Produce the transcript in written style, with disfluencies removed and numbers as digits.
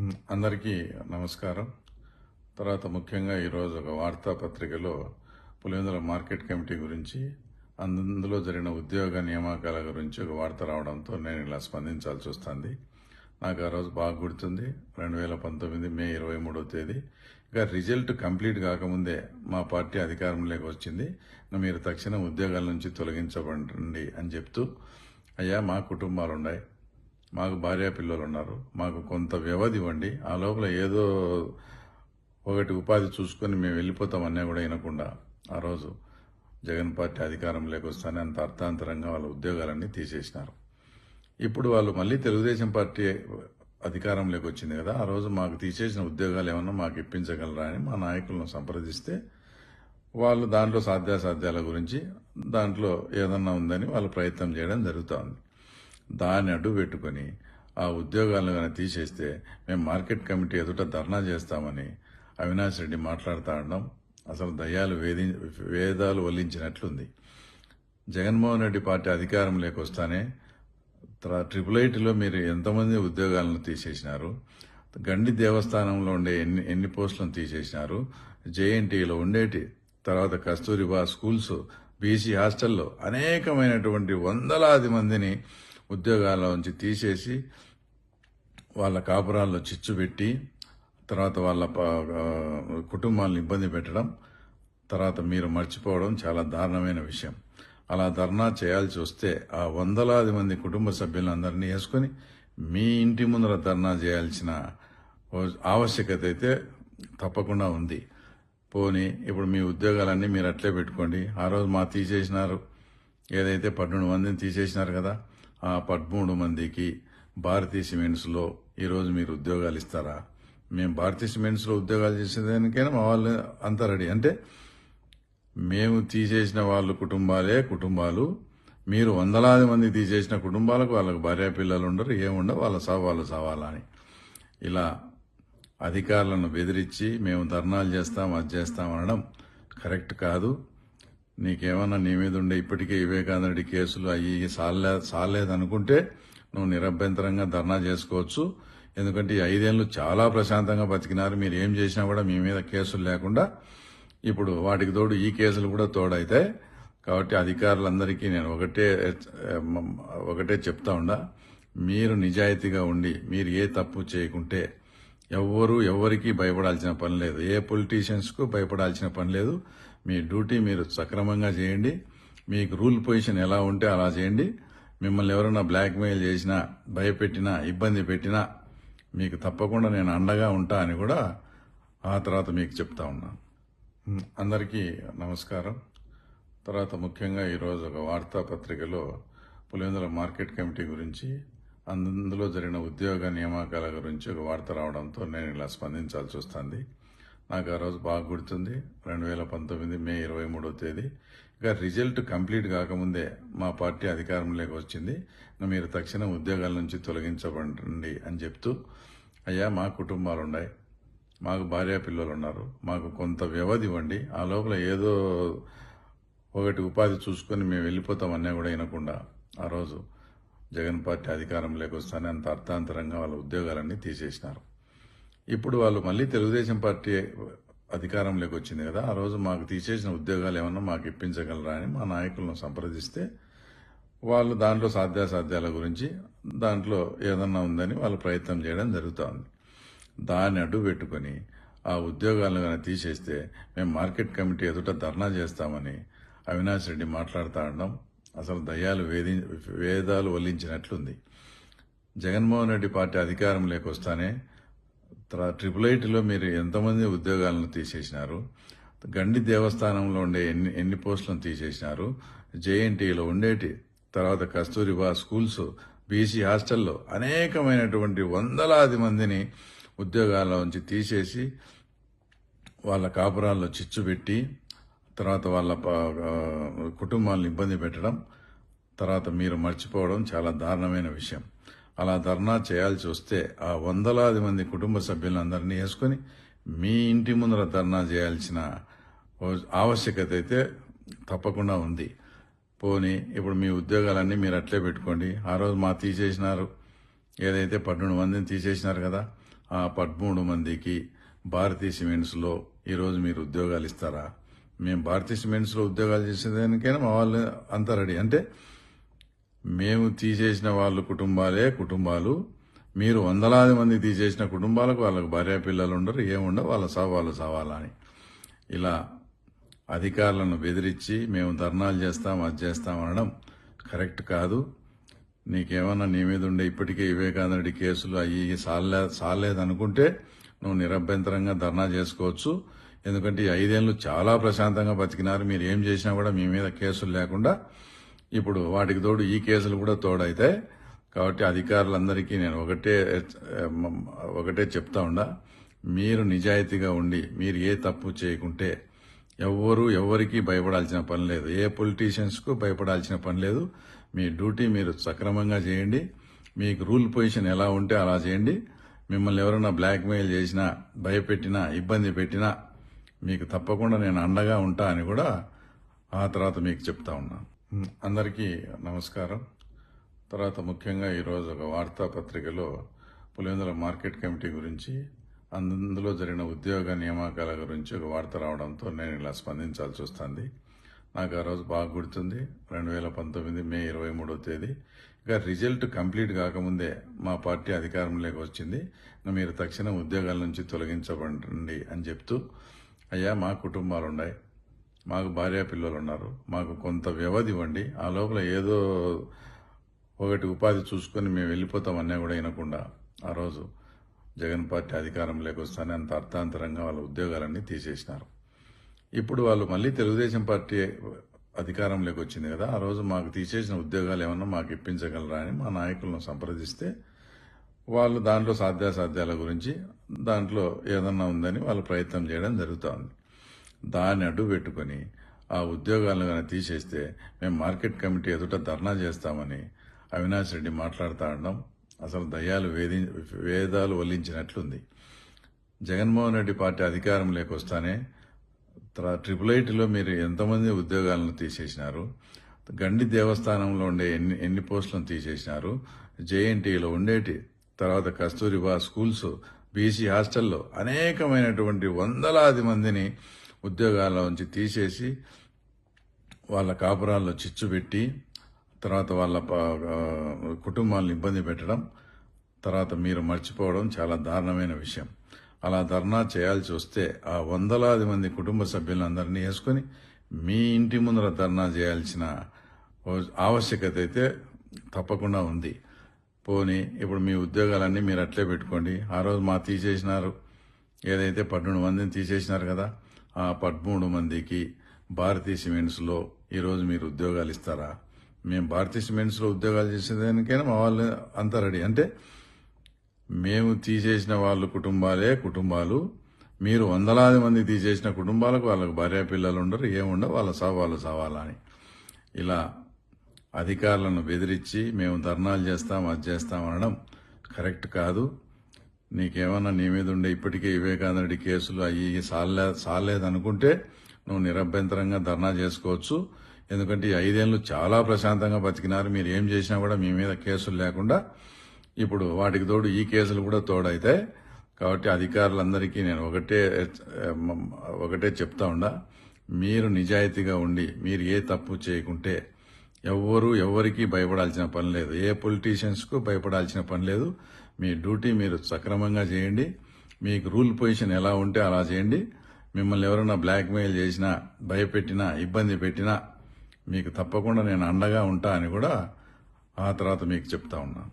అందరికీ నమస్కారం. తర్వాత ముఖ్యంగా ఈరోజు ఒక వార్తాపత్రికలో పులివెందుల మార్కెట్ కమిటీ గురించి అందులో జరిగిన ఉద్యోగ నియామకాల గురించి ఒక వార్త రావడంతో నేను ఇలా స్పందించాల్సి వస్తుంది. నాకు ఆ రోజు బాగా గుర్తుంది. 2019 మే 23వ తేదీ. ఇంకా రిజల్ట్ కంప్లీట్ కాకముందే మా పార్టీ అధికారంలోకి వచ్చింది. మీరు తక్షణం ఉద్యోగాల నుంచి తొలగించబడండి అని చెప్తూ, అయ్యా మా కుటుంబాలు ఉన్నాయి, మాకు భార్య పిల్లలు ఉన్నారు, మాకు కొంత వ్యవధి ఇవ్వండి, ఆ లోపల ఏదో ఒకటి ఉపాధి చూసుకొని మేము వెళ్ళిపోతామన్నా కూడా వినకుండా ఆ రోజు జగన్ పార్టీ అధికారంలోకి వస్తానే అంత అర్థాంతరంగా వాళ్ళ ఉద్యోగాలన్నీ తీసేసినారు. ఇప్పుడు వాళ్ళు మళ్ళీ తెలుగుదేశం పార్టీ అధికారంలోకి వచ్చింది కదా, ఆ రోజు మాకు తీసేసిన ఉద్యోగాలు ఏమన్నా మాకు ఇప్పించగలరా అని మా నాయకులను సంప్రదిస్తే వాళ్ళు దాంట్లో సాధ్యాసాధ్యాల గురించి దాంట్లో ఏదన్నా ఉందని వాళ్ళు ప్రయత్నం చేయడం జరుగుతోంది. దాన్ని అడ్డు పెట్టుకుని ఆ ఉద్యోగాలను కానీ తీసేస్తే మేము మార్కెట్ కమిటీ ఎదుట ధర్నా చేస్తామని అవినాష్ రెడ్డి మాట్లాడుతూ ఉండడం అసలు దయ్యాలు వేదాలు వల్లించినట్లుంది. జగన్మోహన్ రెడ్డి పార్టీ అధికారంలోకి వస్తానే 888లో మీరు ఎంతమంది ఉద్యోగాలను తీసేసినారు, గండి దేవస్థానంలో ఉండే ఎన్ని పోస్టులను తీసేసినారు, జేఎన్టీలో ఉండేటి, తర్వాత కస్తూరిబా స్కూల్స్, బీసీ హాస్టల్లో అనేకమైనటువంటి వందలాది మందిని ఉద్యోగాల నుంచి తీసేసి వాళ్ళ కాపురాల్లో చిచ్చు పెట్టి తర్వాత వాళ్ళ కుటుంబాలను ఇబ్బంది పెట్టడం తర్వాత మీరు మర్చిపోవడం చాలా దారుణమైన విషయం. అలా ధర్నా చేయాల్సి వస్తే ఆ వందలాది మంది కుటుంబ సభ్యులందరినీ వేసుకొని మీ ఇంటి ముందర ధర్నా చేయాల్సిన ఆవశ్యకత అయితే తప్పకుండా ఉంది. పోనీ ఇప్పుడు మీ ఉద్యోగాలన్నీ మీరు అట్లే పెట్టుకోండి. ఆ రోజు మా తీసేసినారు, ఏదైతే 12 మందిని తీసేసినారు కదా, ఆ 13 మందికి భారతీయ సిమెంట్స్లో ఈరోజు మీరు ఉద్యోగాలు ఇస్తారా? మేము భారతీయ సిమెంట్స్లో ఉద్యోగాలు చేసేదానికైనా మా వాళ్ళు అంతా రెడీ. అంటే మేము తీసేసిన వాళ్ళు కుటుంబాలు, మీరు వందలాది మంది తీసేసిన కుటుంబాలకు వాళ్ళకు భార్య పిల్లలు ఉండరు, ఏముండవు, వాళ్ళ సావు వాళ్ళు సావాలా అని ఇలా అధికారులను బెదిరించి మేము ధర్నాలు చేస్తాం అది చేస్తాం అనడం కరెక్ట్ కాదు. నీకేమన్నా నీ మీద ఉండే ఇప్పటికే వివేకానంద రెడ్డి కేసులు అయ్యి సాలేదనుకుంటే నువ్వు నిరభ్యంతరంగా ధర్నా చేసుకోవచ్చు. ఎందుకంటే ఈ 5 ఏళ్ళు చాలా ప్రశాంతంగా బతికినారు. మీరు ఏం చేసినా కూడా మీ మీద కేసులు లేకుండా ఇప్పుడు వాటికి తోడు ఈ కేసులు కూడా తోడైతాయి. కాబట్టి అధికారులందరికీ నేను ఒకటే చెప్తా ఉండా, మీరు నిజాయితీగా ఉండి మీరు ఏ తప్పు చేయకుంటే ఎవరికి భయపడాల్సిన పని లేదు, ఏ పొలిటీషియన్స్కు భయపడాల్సిన పని లేదు. మీ డ్యూటీ మీరు సక్రమంగా చేయండి. మీకు రూల్ పొజిషన్ ఎలా ఉంటే అలా చేయండి. మిమ్మల్ని ఎవరైనా బ్లాక్మెయిల్ చేసినా, భయపెట్టినా, ఇబ్బంది పెట్టినా మీకు తప్పకుండా నేను అండగా ఉంటా అని కూడా ఆ తర్వాత మీకు చెప్తా ఉన్నాను. అందరికీ నమస్కారం. తర్వాత ముఖ్యంగా ఈరోజు ఒక వార్తాపత్రికలో పులివెందుల మార్కెట్ కమిటీ గురించి అందులో జరిగిన ఉద్యోగ నియామకాల గురించి ఒక వార్త రావడంతో నేను ఇలా స్పందించాల్సి వస్తుంది. నాకు ఆ రోజు బాగా గుర్తుంది. 2019 మే 23వ తేదీ. ఇంకా రిజల్ట్ కంప్లీట్ కాకముందే మా పార్టీ అధికారంలోకి వచ్చింది. మీరు తక్షణం ఉద్యోగాల నుంచి తొలగించబడండి అని చెప్తూ, అయ్యా మా కుటుంబాలు ఉన్నాయి, మాకు భార్య పిల్లలు ఉన్నారు, మాకు కొంత వ్యవధి ఇవ్వండి, ఆ లోపల ఏదో ఒకటి ఉపాధి చూసుకొని మేము వెళ్ళిపోతామన్నా కూడా వినకుండా ఆ రోజు జగన్ పార్టీ అధికారంలోకి వస్తానే అంత అర్థాంతరంగా వాళ్ళ ఉద్యోగాలన్నీ తీసేసినారు. ఇప్పుడు వాళ్ళు మళ్ళీ తెలుగుదేశం పార్టీ అధికారంలోకి వచ్చింది కదా, ఆ రోజు మాకు తీసేసిన ఉద్యోగాలు ఏమన్నా మాకు ఇప్పించగలరా అని మా నాయకులను సంప్రదిస్తే వాళ్ళు దాంట్లో సాధ్యాసాధ్యాల గురించి దాంట్లో ఏదన్నా ఉందని వాళ్ళు ప్రయత్నం చేయడం జరుగుతోంది. దాన్ని అడ్డు పెట్టుకుని ఆ ఉద్యోగాలను కానీ తీసేస్తే మేము మార్కెట్ కమిటీ ఎదుట ధర్నా చేస్తామని అవినాష్ రెడ్డి మాట్లాడుతూ ఉండడం అసలు దయ్యాలు వేదాలు వల్లించినట్లుంది. జగన్మోహన్ రెడ్డి పార్టీ అధికారంలోకి వస్తానే 888లో మీరు ఎంతమంది ఉద్యోగాలను తీసేసినారు, గండి దేవస్థానంలో ఉండే ఎన్ని పోస్టులను తీసేసినారు, జేఎన్టీలో ఉండేటి, తర్వాత కస్తూరిబా స్కూల్స్, బీసీ హాస్టల్లో అనేకమైనటువంటి వందలాది మందిని ఉద్యోగాల నుంచి తీసేసి వాళ్ళ కాపురాల్లో చిచ్చు పెట్టి తర్వాత వాళ్ళ కుటుంబాలను ఇబ్బంది పెట్టడం తర్వాత మీరు మర్చిపోవడం చాలా దారుణమైన విషయం. అలా ధర్నా చేయాల్సి వస్తే ఆ వందలాది మంది కుటుంబ సభ్యులందరినీ వేసుకొని మీ ఇంటి ముందర ధర్నా చేయాల్సిన ఆవశ్యకత అయితే తప్పకుండా ఉంది. పోనీ ఇప్పుడు మీ ఉద్యోగాలన్నీ మీరు అట్లే పెట్టుకోండి. ఆ రోజు మా తీసేసినారు, ఏదైతే 12 మందిని తీసేసినారు కదా, ఆ 13 మందికి భారతీయ సిమెంట్స్లో ఈరోజు మీరు ఉద్యోగాలు ఇస్తారా? మేము భారతీయ సిమెంట్స్లో ఉద్యోగాలు చేసేదానికైనా మా వాళ్ళు అంతా రెడీ. అంటే మేము తీసేసిన వాళ్ళు కుటుంబాలు, మీరు వందలాది మంది తీసేసిన కుటుంబాలకు వాళ్ళకు భార్య పిల్లలు ఉండరు, ఏముండవు, వాళ్ళ సావు వాళ్ళు సావాలా అని ఇలా అధికారులను బెదిరించి మేము ధర్నాలు చేస్తాం, అది చేస్తాం అనడం కరెక్ట్ కాదు. నీకేమన్నా నీ మీద ఉండే ఇప్పటికే వివేకానంద రెడ్డి కేసులు అయ్యి సాలేదనుకుంటే నువ్వు నిరభ్యంతరంగా ధర్నా చేసుకోవచ్చు. ఎందుకంటే ఈ 5 ఏళ్లు చాలా ప్రశాంతంగా బతికినారు. మీరు ఏం చేసినా కూడా మీ మీద కేసులు లేకుండా ఇప్పుడు వాటికి తోడు ఈ కేసులు కూడా తోడైతాయి. కాబట్టి అధికారులందరికీ నేను ఒకటే చెప్తా ఉండా, మీరు నిజాయితీగా ఉండి మీరు ఏ తప్పు చేయకుంటే ఎవరికి భయపడాల్సిన పని లేదు, ఏ పొలిటీషియన్స్కు భయపడాల్సిన పని లేదు. మీ డ్యూటీ మీరు సక్రమంగా చేయండి. మీకు రూల్ పొజిషన్ ఎలా ఉంటే అలా చేయండి. మిమ్మల్ని ఎవరైనా బ్లాక్మెయిల్ చేసినా, భయపెట్టినా, ఇబ్బంది పెట్టినా మీకు తప్పకుండా నేను అండగా ఉంటా అని కూడా ఆ తర్వాత మీకు చెప్తా ఉన్నా. అందరికీ నమస్కారం. తర్వాత ముఖ్యంగా ఈరోజు ఒక వార్తాపత్రికలో పులివెందుల మార్కెట్ కమిటీ గురించి, అందులో జరిగిన ఉద్యోగ నియామకాల గురించి ఒక వార్త రావడంతో నేను ఇలా స్పందించాల్సి వస్తుంది. నాకు ఆ రోజు బాగా గుర్తుంది, 2019 మే 23వ తేదీ. ఇక రిజల్ట్ కంప్లీట్ కాకముందే మా పార్టీ అధికారంలోకి వచ్చింది. మీరు తక్షణం ఉద్యోగాల నుంచి తొలగించబడండి అని చెప్తూ, అయ్యా మా కుటుంబాలు ఉన్నాయి, మాకు భార్య పిల్లలు ఉన్నారు, మాకు కొంత వ్యవధి ఇవ్వండి, ఆ లోపల ఏదో ఒకటి ఉపాధి చూసుకొని మేము వెళ్ళిపోతామన్నా కూడా వినకుండా ఆ రోజు జగన్ పార్టీ అధికారంలోకి వస్తానే అంత అర్థాంతరంగా వాళ్ళ ఉద్యోగాలన్నీ తీసేసినారు. ఇప్పుడు వాళ్ళు మళ్ళీ తెలుగుదేశం పార్టీ అధికారంలోకి వచ్చింది కదా, ఆ రోజు మాకు తీసేసిన ఉద్యోగాలు ఏమన్నా మాకు ఇప్పించగలరా అని మా నాయకులను సంప్రదిస్తే వాళ్ళు దాంట్లో సాధ్యాసాధ్యాల గురించి దాంట్లో ఏదన్నా ఉందని వాళ్ళు ప్రయత్నం చేయడం జరుగుతూ ఉంది. దాన్ని అడ్డు పెట్టుకుని ఆ ఉద్యోగాలను కనుక తీసేస్తే మేము మార్కెట్ కమిటీ ఎదుట ధర్నా చేస్తామని అవినాష్ రెడ్డి మాట్లాడుతూ ఉండడం అసలు దయ్యాలు వేదాలు వల్లించినట్లుంది. జగన్మోహన్ రెడ్డి పార్టీ అధికారంలోకి వస్తానే 888లో మీరు ఎంతమంది ఉద్యోగాలను తీసేసినారు, గండి దేవస్థానంలో ఉండే ఎన్ని పోస్టులను తీసేసినారు, జేఎన్టీలో ఉండేటి, తర్వాత కస్తూరిబా స్కూల్స్, బీసీ హాస్టల్లో అనేకమైనటువంటి వందలాది మందిని ఉద్యోగాల్లోంచి తీసేసి వాళ్ళ కాపురాల్లో చిచ్చు పెట్టి తర్వాత వాళ్ళ కుటుంబాలను ఇబ్బంది పెట్టడం, తర్వాత మీరు మర్చిపోవడం చాలా దారుణమైన విషయం. అలా ధర్నా చేయాల్సి వస్తే ఆ వందలాది మంది కుటుంబ సభ్యులందరినీ వేసుకుని మీ ఇంటి ముందర ధర్నా చేయాల్సిన ఆవశ్యకత అయితే తప్పకుండా ఉంది. పోనీ ఇప్పుడు మీ ఉద్యోగాలన్నీ మీరు అట్లే పెట్టుకోండి. ఆ రోజు మా తీసేసినారు, ఏదైతే 12 మందిని తీసేసినారు కదా, ఆ 13 మందికి భారతీయ సిమెంట్స్లో ఈరోజు మీరు ఉద్యోగాలు ఇస్తారా? మేము భారతీయ సిమెంట్స్లో ఉద్యోగాలు చేసేదానికైనా మా వాళ్ళు అంతా రెడీ. అంటే మేము తీసేసిన వాళ్ళు కుటుంబాలు, మీరు వందలాది మంది తీసేసిన కుటుంబాలకు వాళ్ళకు భార్య పిల్లలు ఉండరు, ఏముండవు, వాళ్ళ సావు వాళ్ళు సావాలా అని ఇలా అధికారులను బెదిరించి మేము ధర్నాలు చేస్తాం, అది చేస్తాం అనడం కరెక్ట్ కాదు. నీకేమన్నా నీ మీద ఉండే ఇప్పటికే వివేకానంద రెడ్డి కేసులు అయ్యి సాలేదనుకుంటే నువ్వు నిరభ్యంతరంగా ధర్నా చేసుకోవచ్చు. ఎందుకంటే ఈ 5 ఏళ్లు చాలా ప్రశాంతంగా బతికినారు. మీరు ఏం చేసినా కూడా మీ మీద కేసులు లేకుండా ఇప్పుడు వాటికి తోడు ఈ కేసులు కూడా తోడైతాయి. కాబట్టి అధికారులందరికీ నేను ఒకటే చెప్తా ఉండా, మీరు నిజాయితీగా ఉండి మీరు ఏ తప్పు చేయకుంటే ఎవరికి భయపడాల్సిన పని లేదు, ఏ పొలిటీషియన్స్కు భయపడాల్సిన పని లేదు. మీ డ్యూటీ మీరు సక్రమంగా చేయండి. మీకు రూల్ పొజిషన్ ఎలా ఉంటే అలా చేయండి. మిమ్మల్ని ఎవరైనా బ్లాక్మెయిల్ చేసినా, భయపెట్టినా, ఇబ్బంది పెట్టినా మీకు తప్పకుండా నేను అండగా ఉంటా అని కూడా ఆ తర్వాత మీకు చెప్తా ఉన్నా.